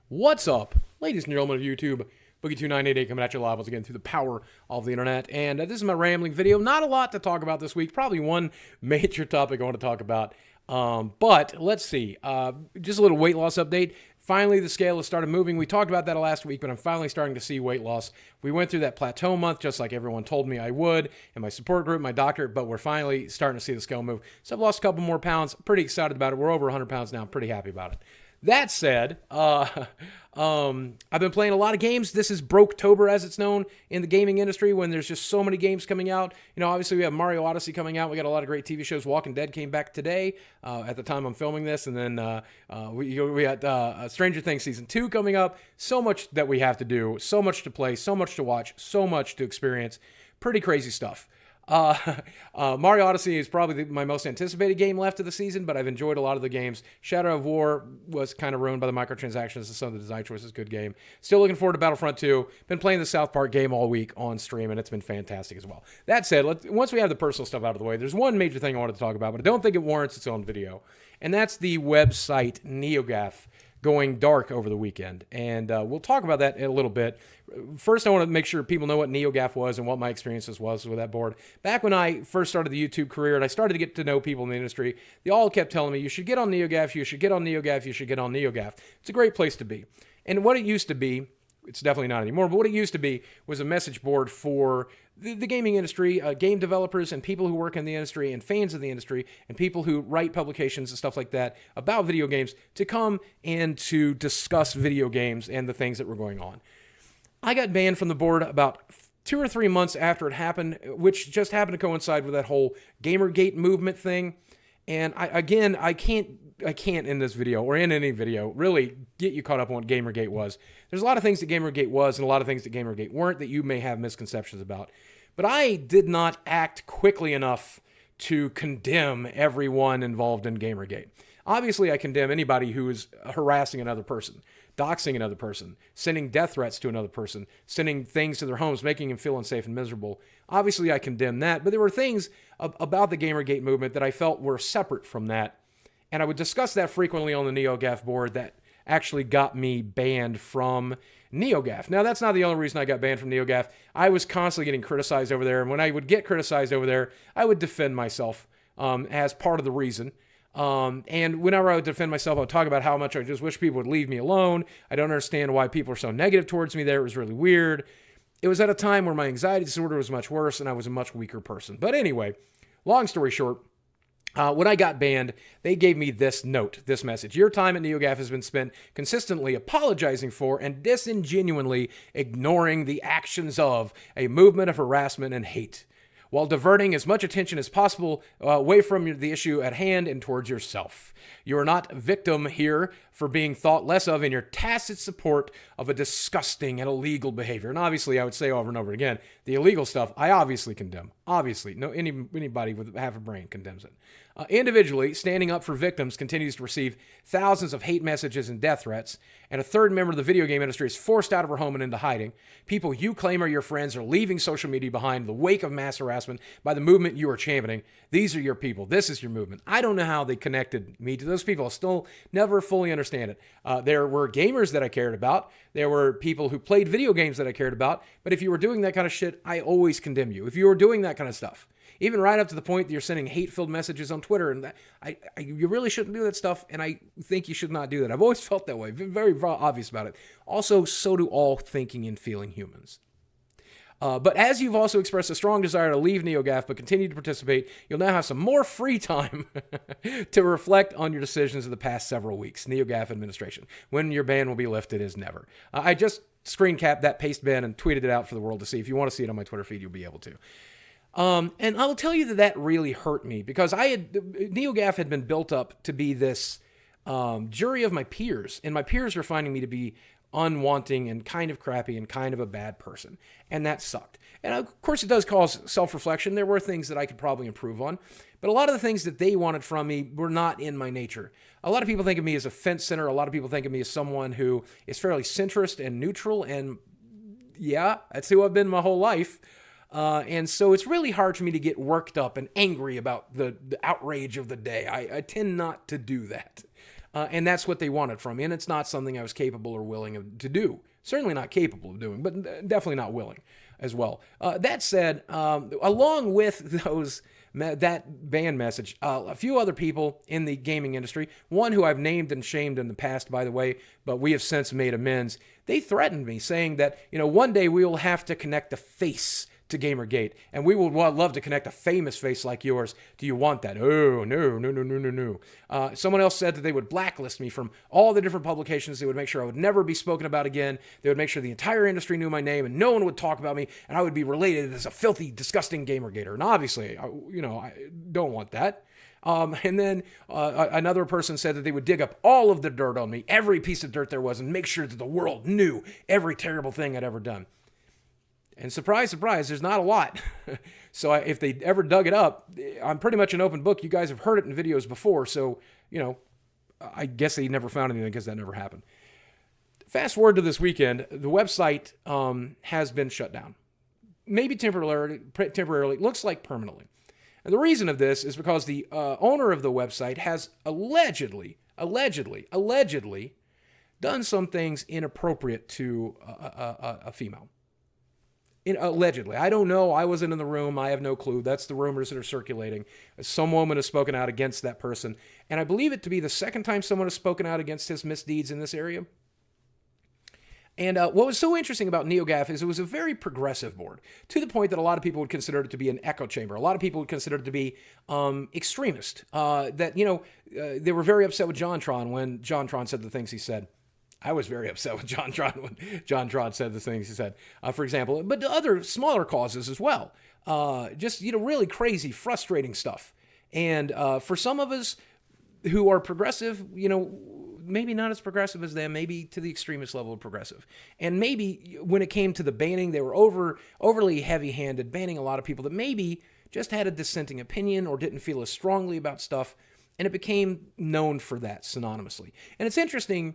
What's up, ladies and gentlemen of YouTube? Boogie2988 coming at you live once again through the power of the internet. And this is my rambling video. Not a lot to talk about this week. Probably one major topic I want to talk about. But let's see. Just a little weight loss update. Finally, the scale has started moving. We talked about that last week, but I'm finally starting to see weight loss. We went through that plateau month, just like everyone told me I would, and my support group, my doctor, but we're finally starting to see the scale move. So I've lost a couple more pounds. Pretty excited about it. We're over 100 pounds now. I'm pretty happy about it. That said, I've been playing a lot of games. This is Broketober, as it's known in the gaming industry, when there's just so many games coming out. You know, obviously we have Mario Odyssey coming out. We got a lot of great TV shows. Walking Dead came back today at the time I'm filming this. And then we got Stranger Things Season 2 coming up. So much that we have to do. So much to play. So much to watch. So much to experience. Pretty crazy stuff. Mario Odyssey is probably my most anticipated game left of the season, but I've enjoyed a lot of the games. Shadow of War was kind of ruined by the microtransactions and some of the design choices. Good game. Still looking forward to Battlefront 2. Been playing the South Park game all week on stream, and it's been fantastic as well. That said, once we have the personal stuff out of the way, there's one major thing I wanted to talk about, but I don't think it warrants its own video, and that's the website Neogaf going dark over the weekend. And we'll talk about that in a little bit. First, I want to make sure people know what Neogaf was and what my experiences was with that board. Back when I first started the YouTube career and I started to get to know people in the industry, they all kept telling me, you should get on Neogaf, you should get on Neogaf, you should get on Neogaf. It's a great place to be. And what it used to be, it's definitely not anymore, but what it used to be was a message board for the gaming industry, game developers and people who work in the industry and fans of the industry and people who write publications and stuff like that about video games to come and to discuss video games and the things that were going on. I got banned from the board about 2 or 3 months after it happened, which just happened to coincide with that whole Gamergate movement thing. And I can't in this video or in any video really get you caught up on what Gamergate was. There's a lot of things that Gamergate was and a lot of things that Gamergate weren't that you may have misconceptions about. But I did not act quickly enough to condemn everyone involved in Gamergate. Obviously, I condemn anybody who is harassing another person, doxing another person, sending death threats to another person, sending things to their homes, making them feel unsafe and miserable. Obviously, I condemn that, but there were things about the Gamergate movement that I felt were separate from that. And I would discuss that frequently on the Neogaf board that actually got me banned from Neogaf. Now, that's not the only reason I got banned from Neogaf. I was constantly getting criticized over there, and when I would get criticized over there, I would defend myself as part of the reason. And whenever I would defend myself, I would talk about how much I just wish people would leave me alone. I don't understand why people are so negative towards me there. It was really weird. It was at a time where my anxiety disorder was much worse, and I was a much weaker person. But anyway, long story short, when I got banned, they gave me this note, this message. Your time at Neogaf has been spent consistently apologizing for and disingenuinely ignoring the actions of a movement of harassment and hate, while diverting as much attention as possible away from the issue at hand and towards yourself. You are not a victim here for being thought less of in your tacit support of a disgusting and illegal behavior. And obviously, I would say over and over again, the illegal stuff, I obviously condemn. Obviously, anybody with half a brain condemns it. Individually, standing up for victims continues to receive thousands of hate messages and death threats, and a third member of the video game industry is forced out of her home and into hiding. People you claim are your friends are leaving social media behind in the wake of mass harassment by the movement you are championing. These are your people. This is your movement. I don't know how they connected me to those people. I still never fully understand it. There were gamers that I cared about. There were people who played video games that I cared about. But if you were doing that kind of shit, I always condemn you. If you were doing that kind of stuff, even right up to the point that you're sending hate-filled messages on Twitter, and that, you really shouldn't do that stuff, and I think you should not do that. I've always felt that way, been very obvious about it. Also, so do all thinking and feeling humans. But as you've also expressed a strong desire to leave Neogaf but continue to participate, you'll now have some more free time to reflect on your decisions of the past several weeks. Neogaf administration. When your ban will be lifted is never. I just screen capped that paste ban and tweeted it out for the world to see. If you want to see it on my Twitter feed, you'll be able to. And I'll tell you that really hurt me because Neogaf had been built up to be this jury of my peers, and my peers were finding me to be unwanting and kind of crappy and kind of a bad person, and that sucked. And of course, it does cause self-reflection. There were things that I could probably improve on, but a lot of the things that they wanted from me were not in my nature. A lot of people think of me as a fence sitter. A lot of people think of me as someone who is fairly centrist and neutral, and yeah, that's who I've been my whole life. And so it's really hard for me to get worked up and angry about the outrage of the day. I tend not to do that. And that's what they wanted from me. And it's not something I was capable or willing to do. Certainly not capable of doing, but definitely not willing as well. That said, along with that ban message, a few other people in the gaming industry, one who I've named and shamed in the past, by the way, but we have since made amends, they threatened me saying that, one day we will have to connect a face to Gamergate, and we would love to connect a famous face like yours. Do you want that? Oh, no. Someone else said that they would blacklist me from all the different publications. They would make sure I would never be spoken about again. They would make sure the entire industry knew my name and no one would talk about me, and I would be related as a filthy, disgusting Gamergator. And obviously, I don't want that. And then another person said that they would dig up all of the dirt on me, every piece of dirt there was, and make sure that the world knew every terrible thing I'd ever done. And surprise, surprise, there's not a lot. So if they ever dug it up, I'm pretty much an open book. You guys have heard it in videos before. So, I guess they never found anything because that never happened. Fast forward to this weekend, the website has been shut down. Maybe temporarily, looks like permanently. And the reason of this is because the owner of the website has allegedly done some inappropriate inappropriate to a female. Allegedly. I don't know. I wasn't in the room. I have no clue. That's the rumors that are circulating. Some woman has spoken out against that person. And I believe it to be the second time someone has spoken out against his misdeeds in this area. And what was so interesting about Neogaf is it was a very progressive board, to the point that a lot of people would consider it to be an echo chamber. A lot of people would consider it to be extremist. They were very upset with JonTron when JonTron said the things he said. I was very upset with JonTron when JonTron said the things he said, for example, but other smaller causes as well. Really crazy, frustrating stuff. And for some of us who are progressive, maybe not as progressive as them, maybe to the extremist level of progressive. And maybe when it came to the banning, they were overly heavy-handed, banning a lot of people that maybe just had a dissenting opinion or didn't feel as strongly about stuff. And it became known for that synonymously. And it's interesting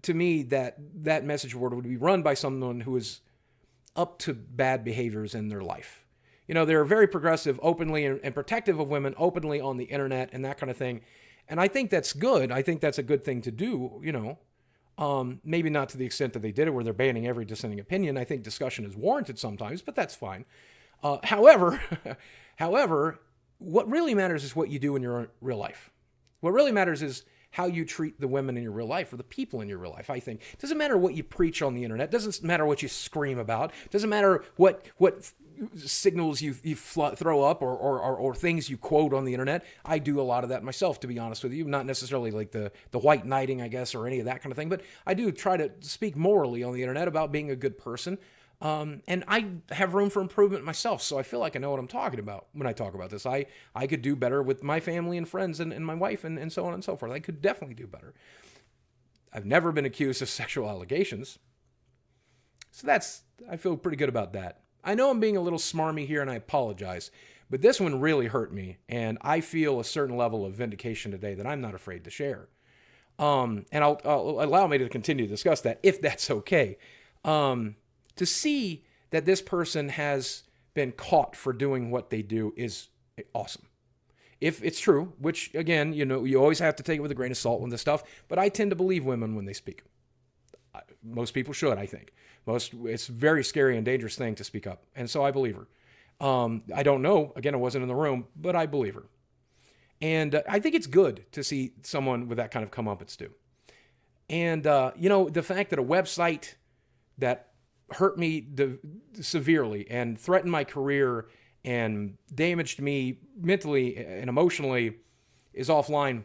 to me that message board would be run by someone who is up to bad behaviors in their life. They're very progressive, openly, and protective of women, openly on the internet and that kind of thing. And I think that's good. I think that's a good thing to do, maybe not to the extent that they did it where they're banning every dissenting opinion. I think discussion is warranted sometimes, but that's fine. However, what really matters is what you do in your real life. What really matters is how you treat the women in your real life or the people in your real life, I think. It doesn't matter what you preach on the internet. It doesn't matter what you scream about. It doesn't matter what signals you throw up or things you quote on the internet. I do a lot of that myself, to be honest with you. Not necessarily like the white knighting, I guess, or any of that kind of thing. But I do try to speak morally on the internet about being a good person. And I have room for improvement myself, so I feel like I know what I'm talking about when I talk about this. I could do better with my family and friends and my wife and so on and so forth. I could definitely do better. I've never been accused of sexual allegations. So I feel pretty good about that. I know I'm being a little smarmy here, and I apologize, but this one really hurt me, and I feel a certain level of vindication today that I'm not afraid to share. And I'll allow me to continue to discuss that, if that's okay. To see that this person has been caught for doing what they do is awesome. If it's true, which, again, you always have to take it with a grain of salt with this stuff, but I tend to believe women when they speak. Most people should, I think. It's a very scary and dangerous thing to speak up, and so I believe her. I don't know. Again, I wasn't in the room, but I believe her. And I think it's good to see someone with that kind of comeuppance do. And, the fact that a website that hurt me severely and threatened my career and damaged me mentally and emotionally is offline,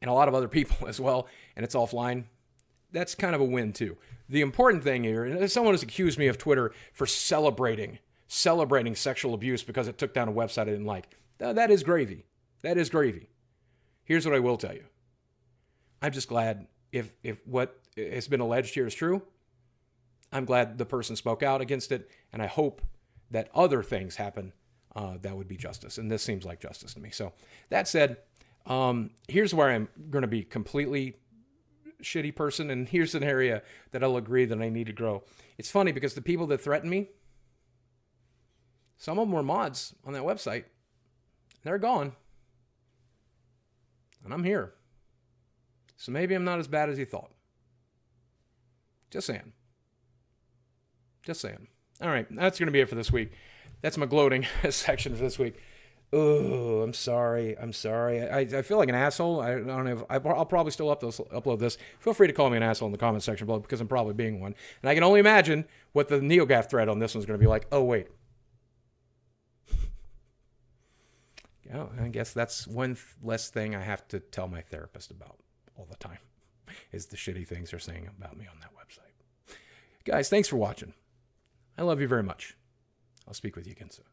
and a lot of other people as well, and it's offline, that's kind of a win too. The important thing here, and someone has accused me of Twitter for celebrating sexual abuse because it took down a website I didn't like. That is gravy. That is gravy. Here's what I will tell you. I'm just glad if what has been alleged here is true. I'm glad the person spoke out against it, and I hope that other things happen that would be justice, and this seems like justice to me. So that said, here's where I'm going to be completely shitty person, and here's an area that I'll agree that I need to grow. It's funny because the people that threaten me, some of them were mods on that website. They're gone. And I'm here. So maybe I'm not as bad as you thought. Just saying. Just saying. All right, that's going to be it for this week. That's my gloating section for this week. Oh, I'm sorry. I feel like an asshole. I don't know. I'll probably still upload this. Feel free to call me an asshole in the comment section below because I'm probably being one. And I can only imagine what the Neogaf thread on this one's going to be like. Oh, wait. Oh, I guess that's one less thing I have to tell my therapist about all the time is the shitty things they're saying about me on that website. Guys, thanks for watching. I love you very much. I'll speak with you again soon.